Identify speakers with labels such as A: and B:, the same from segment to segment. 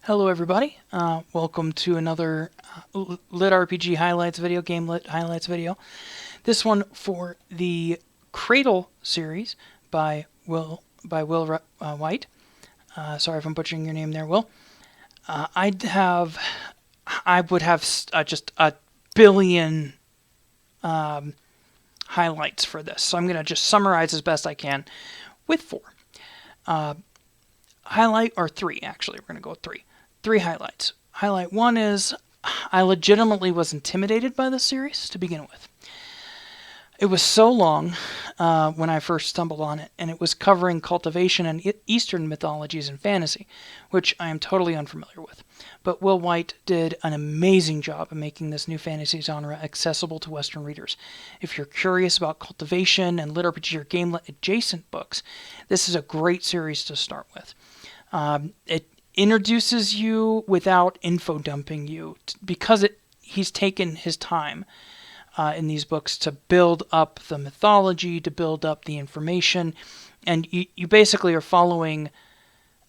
A: Hello everybody, welcome to another LitRPG highlights video, game lit highlights video. This one for the Cradle series by Will White. Sorry if I'm butchering your name there, Will. I would have just a billion highlights for this, so I'm going to just summarize as best I can with four. Three, actually. We're going to go with three. Three highlights. Highlight one is I legitimately was intimidated by this series to begin with. It was so long when I first stumbled on it, and it was covering cultivation and Eastern mythologies and fantasy, which I am totally unfamiliar with. But Will White did an amazing job of making this new fantasy genre accessible to Western readers. If you're curious about cultivation and LitRPG or game adjacent books, this is a great series to start with. It introduces you without info dumping you, because he's taken his time in these books to build up the mythology, to build up the information, and you basically are following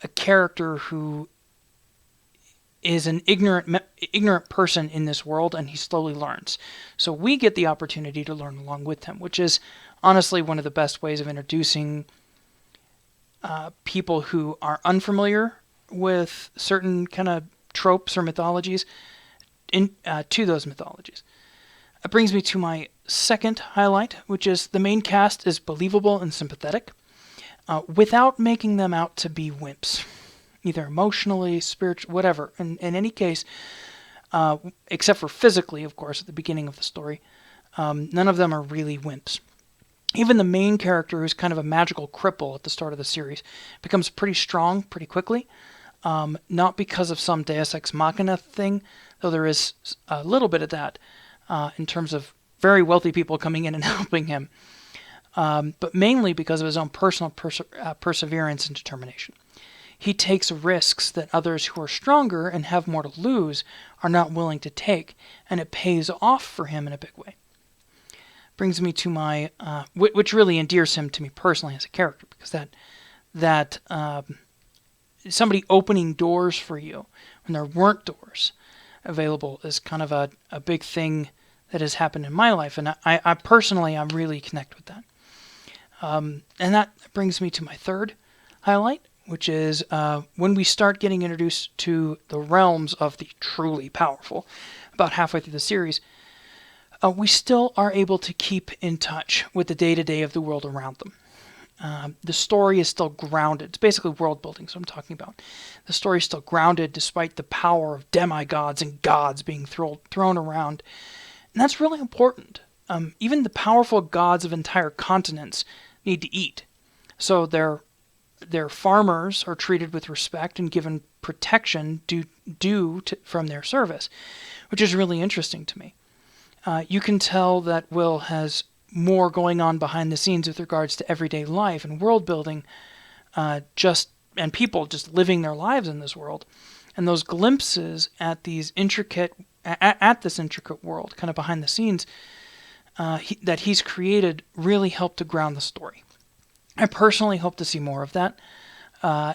A: a character who is an ignorant person in this world, and he slowly learns. So we get the opportunity to learn along with him, which is honestly one of the best ways of introducing people who are unfamiliar with certain kind of tropes or mythologies to those mythologies. That brings me to my second highlight, which is the main cast is believable and sympathetic, without making them out to be wimps, either emotionally, spiritually, whatever. In any case, except for physically, of course, at the beginning of the story, none of them are really wimps. Even the main character, who's kind of a magical cripple at the start of the series, becomes pretty strong pretty quickly. Not because of some Deus Ex Machina thing, though there is a little bit of that in terms of very wealthy people coming in and helping him, but mainly because of his own personal perseverance and determination. He takes risks that others who are stronger and have more to lose are not willing to take, and it pays off for him in a big way. Brings me to my, which really endears him to me personally as a character, because that somebody opening doors for you when there weren't doors available is kind of a big thing that has happened in my life, and I personally, I really connect with that. And that brings me to my third highlight, which is when we start getting introduced to the realms of the truly powerful, about halfway through the series, we still are able to keep in touch with the day-to-day of the world around them. The story is still grounded. It's basically world building, so I'm talking about. The story is still grounded despite the power of demigods and gods being thrown around. And that's really important. Even the powerful gods of entire continents need to eat. So their farmers are treated with respect and given protection due from their service, which is really interesting to me. You can tell that Will has more going on behind the scenes with regards to everyday life and world building, and people just living their lives in this world, and those glimpses at this intricate world, kind of behind the scenes, that he's created, really help to ground the story. I personally hope to see more of that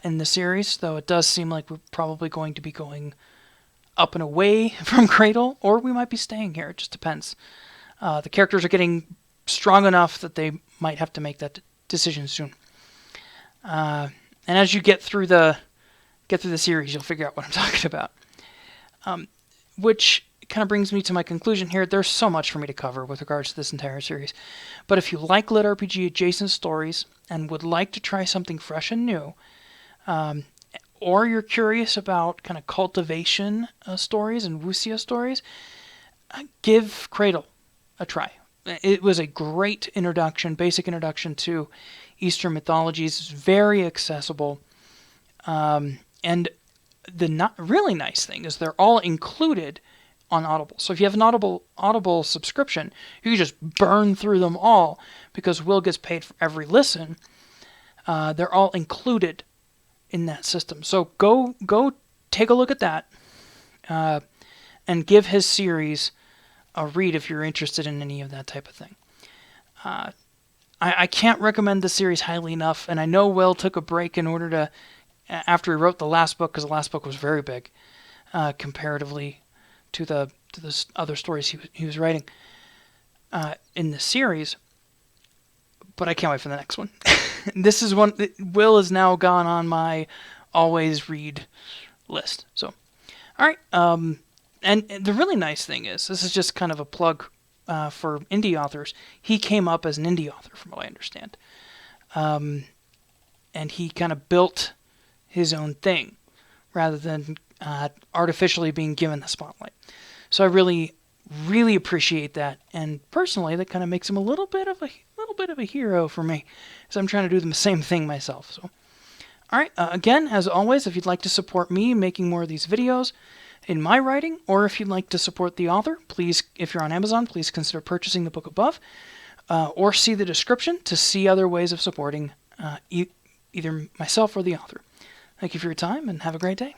A: in the series, though it does seem like we're probably going to be going up and away from Cradle, or we might be staying here. It just depends. The characters are getting strong enough that they might have to make that decision soon. And as you get through the series, you'll figure out what I'm talking about. Which kind of brings me to my conclusion here. There's so much for me to cover with regards to this entire series. But if you like LitRPG adjacent stories and would like to try something fresh and new, or you're curious about kind of cultivation stories and wuxia stories, give Cradle a try. It was a great basic introduction to Eastern mythologies. It's very accessible. And the really nice thing is they're all included on Audible. So if you have an Audible subscription, you can just burn through them all because Will gets paid for every listen. They're all included in that system. So go take a look at that and give his series a read if you're interested in any of that type of thing. I can't recommend the series highly enough, and I know Will took a break in order to after he wrote the last book, because the last book was very big comparatively to the other stories he was writing in the series. But I can't wait for the next one. This is one that Will has now gone on my always read list. So, all right. And the really nice thing is, this is just kind of a plug for indie authors. He came up as an indie author, from what I understand. And he kind of built his own thing rather than artificially being given the spotlight. So I really, really appreciate that. And personally, that kind of makes him a little bit of a hero for me, as I'm trying to do the same thing myself. So, all right. Again, as always, if you'd like to support me making more of these videos in my writing, or if you'd like to support the author, please, if you're on Amazon, please consider purchasing the book above, or see the description to see other ways of supporting either myself or the author. Thank you for your time, and have a great day.